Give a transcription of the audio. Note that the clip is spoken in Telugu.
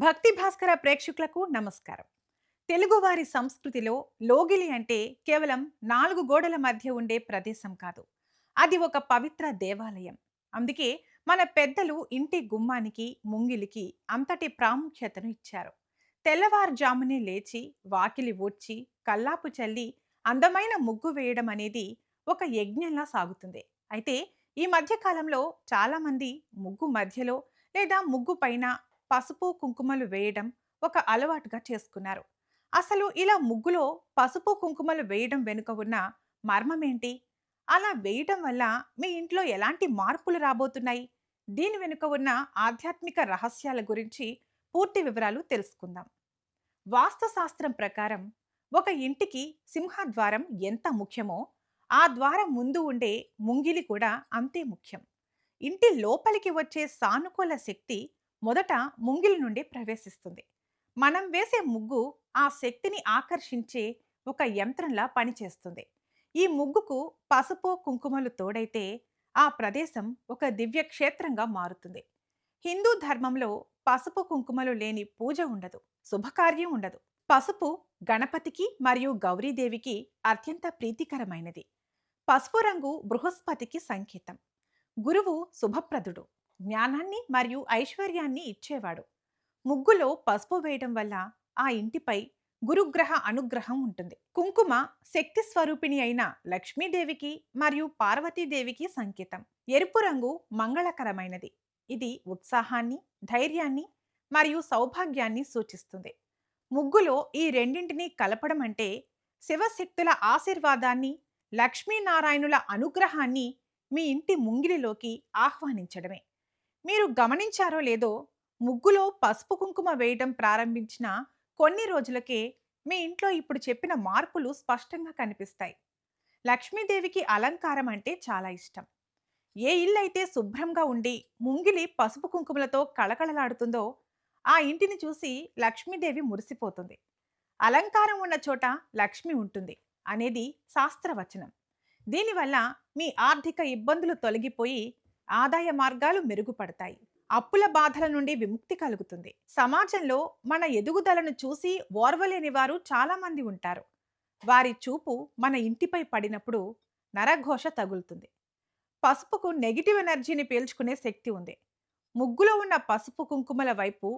భక్తి భాస్కర ప్రేక్షకులకు నమస్కారం. తెలుగువారి సంస్కృతిలో లోగిలి అంటే కేవలం 4 గోడల మధ్య ఉండే ప్రదేశం కాదు. అది ఒక పవిత్ర దేవాలయం. అందుకే మన పెద్దలు ఇంటి గుమ్మానికి, ముంగిలికి అంతటి ప్రాముఖ్యతను ఇచ్చారు. తెల్లవారుజామునే లేచి, వాకిలి ఊడ్చి, కల్లాపు చల్లి, అందమైన ముగ్గు వేయడం అనేది ఒక యజ్ఞంలా సాగుతుంది. అయితే ఈ మధ్య కాలంలో చాలామంది ముగ్గు మధ్యలో లేదా ముగ్గు పైన పసుపు, కుంకుమలు వేయడం ఒక అలవాటుగా చేసుకున్నారు. అసలు ఇలా ముగ్గులో పసుపు, కుంకుమలు వేయడం వెనుక ఉన్న మర్మమేంటి? అలా వేయడం వల్ల మీ ఇంట్లో ఎలాంటి మార్పులు రాబోతున్నాయి? దీని వెనుక ఉన్న ఆధ్యాత్మిక రహస్యాల గురించి పూర్తి వివరాలు తెలుసుకుందాం. వాస్తుశాస్త్రం ప్రకారం ఒక ఇంటికి సింహద్వారం ఎంత ముఖ్యమో, ఆ ద్వారం ముందు ఉండే ముంగిలి కూడా అంతే ముఖ్యం. ఇంటి లోపలికి వచ్చే సానుకూల శక్తి మొదట ముంగిలి నుండి ప్రవేశిస్తుంది. మనం వేసే ముగ్గు ఆ శక్తిని ఆకర్షించే ఒక యంత్రంలా పనిచేస్తుంది. ఈ ముగ్గుకు పసుపు, కుంకుమలు తోడైతే ఆ ప్రదేశం ఒక దివ్య క్షేత్రంగా మారుతుంది. హిందూ ధర్మంలో పసుపు, కుంకుమలు లేని పూజ ఉండదు, శుభకార్యం ఉండదు. పసుపు గణపతికి మరియు గౌరీదేవికి అత్యంత ప్రీతికరమైనది. పసుపు రంగు బృహస్పతికి సంకేతం. గురువు శుభప్రదుడు, జ్ఞానాన్ని మరియు ఐశ్వర్యాన్ని ఇచ్చేవాడు. ముగ్గులో పసుపు వేయడం వల్ల ఆ ఇంటిపై గురుగ్రహ అనుగ్రహం ఉంటుంది. కుంకుమ శక్తి స్వరూపిణి అయిన లక్ష్మీదేవికి మరియు పార్వతీదేవికి సంకేతం. ఎరుపు రంగు మంగళకరమైనది. ఇది ఉత్సాహాన్ని, ధైర్యాన్ని మరియు సౌభాగ్యాన్ని సూచిస్తుంది. ముగ్గులో ఈ రెండింటినీ కలపడం అంటే శివశక్తుల ఆశీర్వాదాన్ని, లక్ష్మీనారాయణుల అనుగ్రహాన్ని మీ ఇంటి ముంగిలిలోకి ఆహ్వానించడమే. మీరు గమనించారో లేదో, ముగ్గులో పసుపు కుంకుమ వేయడం ప్రారంభించిన కొన్ని రోజులకే మీ ఇంట్లో ఇప్పుడు చెప్పిన మార్పులు స్పష్టంగా కనిపిస్తాయి. లక్ష్మీదేవికి అలంకారం అంటే చాలా ఇష్టం. ఏ ఇల్లు అయితే శుభ్రంగా ఉండి ముంగిలి పసుపు కుంకుమలతో కళకళలాడుతుందో ఆ ఇంటిని చూసి లక్ష్మీదేవి మురిసిపోతుంది. అలంకారం ఉన్న చోట లక్ష్మి ఉంటుంది అనేది శాస్త్రవచనం. దీనివల్ల మీ ఆర్థిక ఇబ్బందులు తొలగిపోయి ఆదాయ మార్గాలు మెరుగుపడతాయి. అప్పుల బాధల నుండి విముక్తి కలుగుతుంది. సమాజంలో మన ఎదుగుదలను చూసి ఓర్వలేని వారు చాలామంది ఉంటారు. వారి చూపు మన ఇంటిపై పడినప్పుడు నరఘోష తగులుతుంది. పసుపుకు నెగిటివ్ ఎనర్జీని పీల్చుకునే శక్తి ఉంది. ముగ్గులో ఉన్న పసుపు కుంకుమల వైపు